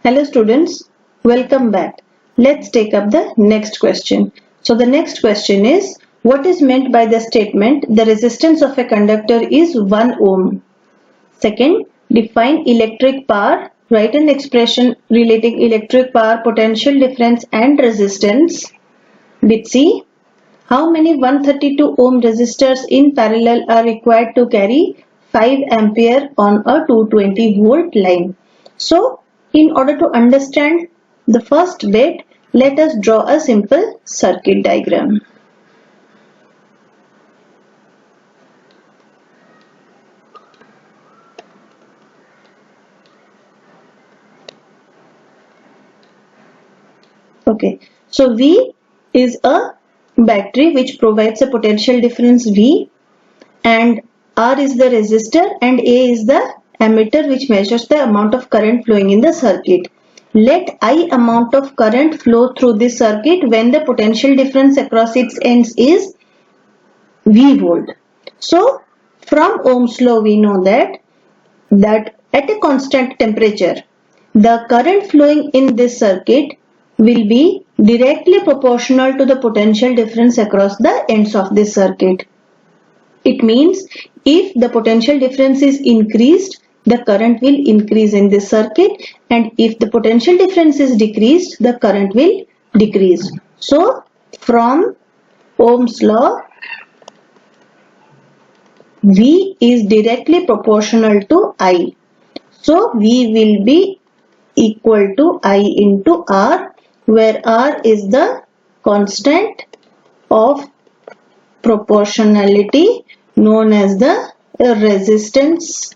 Hello students, welcome back. Let's take up the next question. So the next question is, what is meant by the statement the resistance of a conductor is 1 ohm? Second, define electric power. Write an expression relating electric power, potential difference and resistance. Bit C. How many 132 ohm resistors in parallel are required to carry 5 ampere on a 220 volt line? So, in order to understand the first bit, let us draw a simple circuit diagram. Okay, so V is a battery which provides a potential difference V, and R is the resistor and A is the ammeter which measures the amount of current flowing in the circuit. Let I amount of current flow through this circuit when the potential difference across its ends is V volt. So from Ohm's law we know that at a constant temperature the current flowing in this circuit will be directly proportional to the potential difference across the ends of this circuit. It means if the potential difference is increased, the current will increase in this circuit, and if the potential difference is decreased, the current will decrease. So from Ohm's law, V is directly proportional to I. So V will be equal to I into R, where R is the constant of proportionality known as the resistance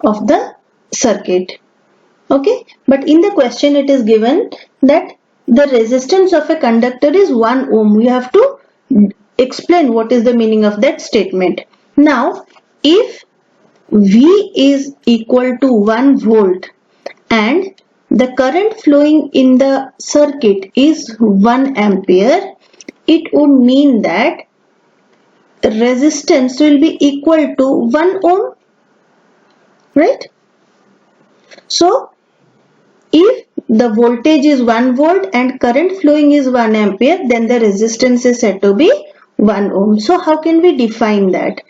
of the circuit. Okay, but in the question it is given that the resistance of a conductor is 1 ohm. We have to explain what is the meaning of that statement. Now, if V is equal to 1 volt and the current flowing in the circuit is 1 ampere, it would mean that resistance will be equal to 1 ohm, right? So, if the voltage is 1 volt and current flowing is 1 ampere, then the resistance is said to be 1 ohm. So, how can we define that?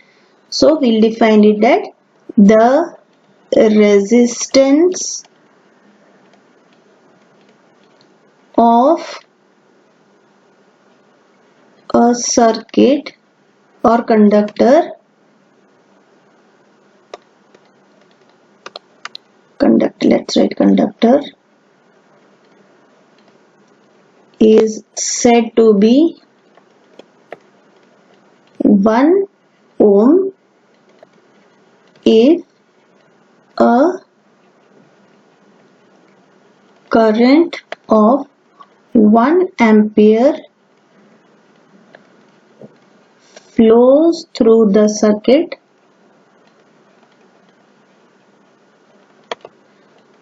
So, we'll define it that the resistance of a circuit or conductor let's write conductor is said to be 1 ohm if a current of 1 ampere flows through the circuit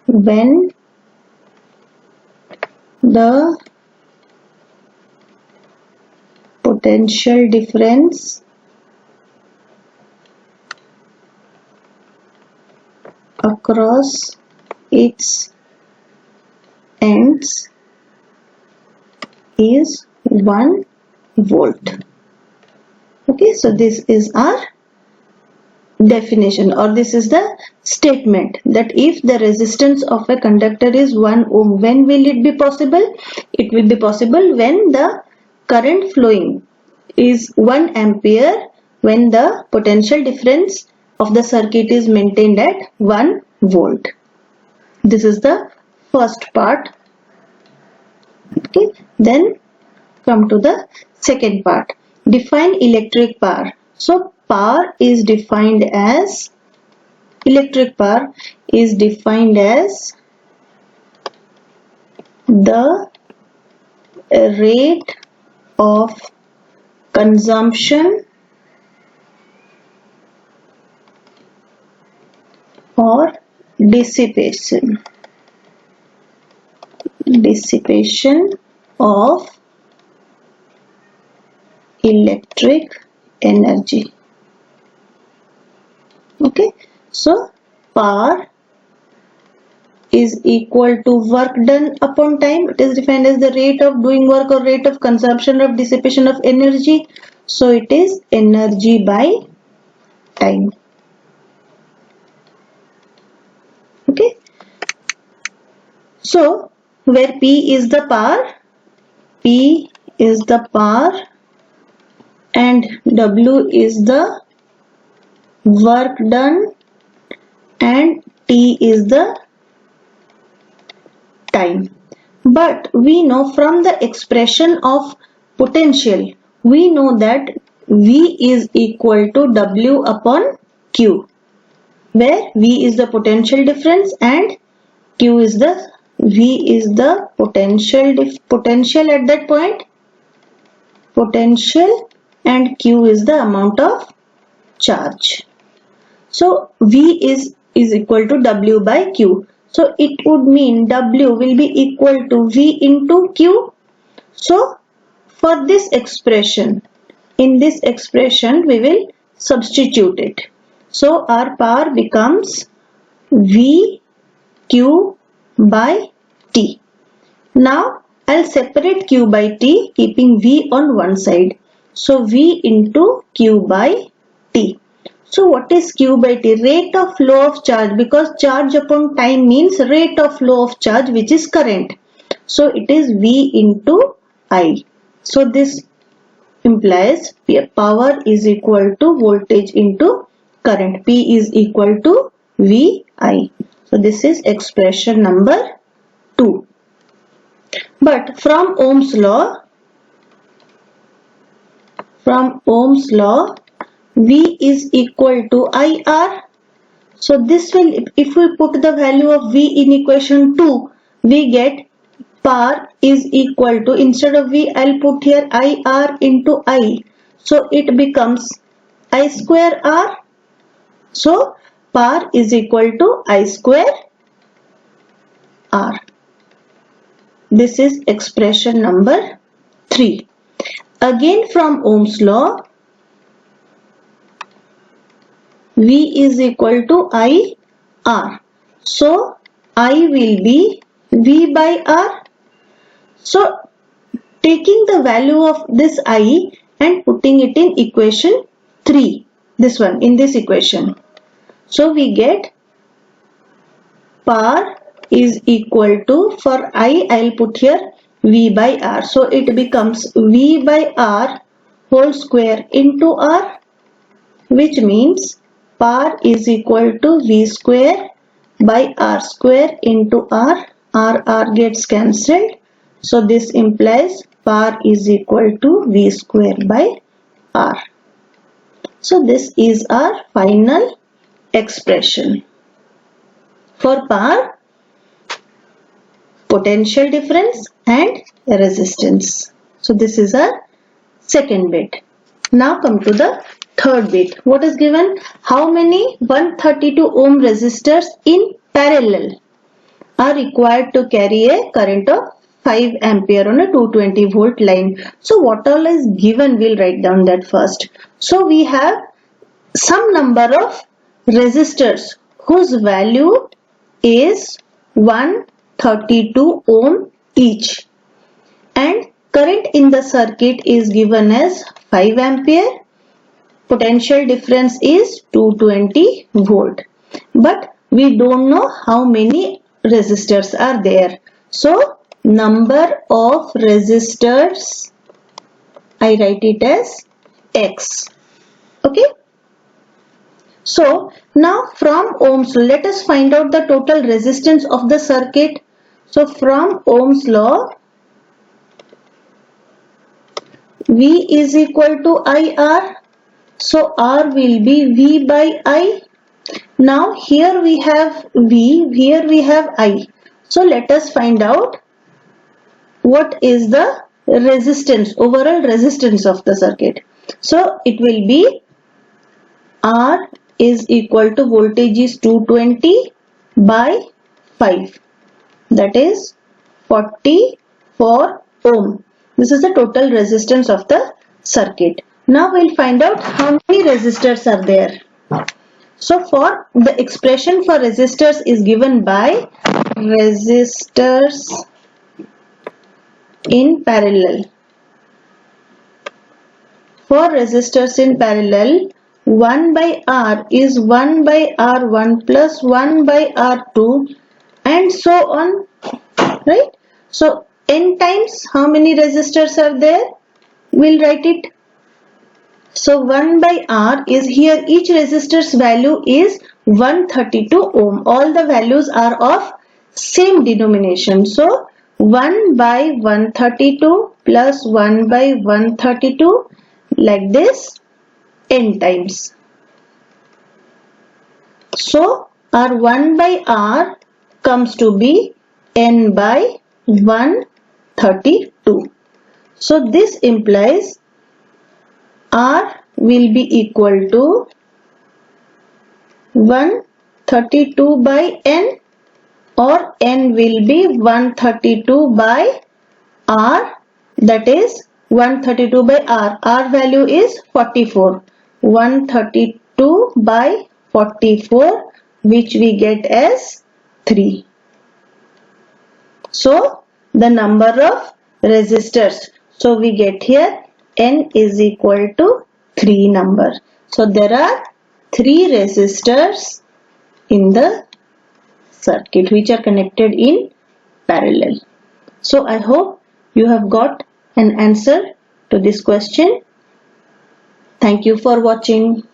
when the potential difference across its ends is 1 volt. Okay, so this is our definition, or this is the statement that if the resistance of a conductor is 1 ohm, when will it be possible? It will be possible when the current flowing is 1 ampere, when the potential difference of the circuit is maintained at 1 volt. This is the first part. Okay, then come to the second part. Define electric power. So power is defined as, electric power is defined as the rate of consumption or dissipation of electric energy. Okay, so power is equal to work done upon time. It is defined as the rate of doing work or rate of consumption or dissipation of energy. So it is energy by time. Okay. So where P is the power, P is the power and W is the work done and T is the time. But we know from the expression of potential, we know that V is equal to W upon Q, where V is the potential difference and Q is the V is the potential at that point, potential, and Q is the amount of charge. So V is equal to W by Q. So it would mean W will be equal to V into Q. So for this expression, in this expression we will substitute it. So our power becomes V Q by T. Now I'll separate Q by T, keeping V on one side. So V into Q by T. So what is Q by T? Rate of flow of charge, because charge upon time means rate of flow of charge, which is current. So it is V into I. So this implies power is equal to voltage into current. P is equal to VI. So this is expression number 2. But from Ohm's law, V is equal to IR. So this will, if we put the value of V in equation 2, we get power is equal to, instead of V, I'll put here IR into I. So it becomes I square R. So power is equal to I square R. This is expression number 3. Again from Ohm's law, V is equal to IR. So I will be V by R. So taking the value of this I and putting it in equation 3, this one, in this equation. So we get power is equal to, for I'll put here V by R. So it becomes V by R whole square into R, which means power is equal to V square by R square into R. R gets cancelled. So this implies power is equal to V square by R. So this is our final expression for power, potential difference and resistance. So this is our second bit. Now come to the third bit. What is given? How many 132 ohm resistors in parallel are required to carry a current of 5 ampere on a 220 volt line? So what all is given, we'll write down that first. So we have some number of resistors whose value is 132 ohm each, and current in the circuit is given as 5 ampere. Potential difference is 220 volt. But we don't know how many resistors are there. So number of resistors, I write it as X. Okay. So now from Ohm's law, let us find out the total resistance of the circuit. So from Ohm's law, V is equal to IR. So R will be V by I. Now here we have V, here we have I. So let us find out what is the resistance, overall resistance of the circuit. So it will be R is equal to, voltage is 220 by 5. That is 44 ohm. This is the total resistance of the circuit. Now we'll find out how many resistors are there. So for the expression for resistors is given by resistors in parallel. For resistors in parallel, 1 by R is 1 by R1 plus 1 by R2 and so on, right? So n times how many resistors are there? We'll write it. So 1 by R is here, each resistor's value is 132 ohm. All the values are of same denomination. So 1 by 132 plus 1 by 132 like this n times. So our 1 by R comes to be n by 132. So this implies R will be equal to 132 by n, or n will be 132 by R, that is 132 by R. R value is 44. 132 by 44, which we get as 3. So the number of resistors. So we get here n is equal to 3 number. So there are 3 resistors in the circuit which are connected in parallel. So I hope you have got an answer to this question. Thank you for watching.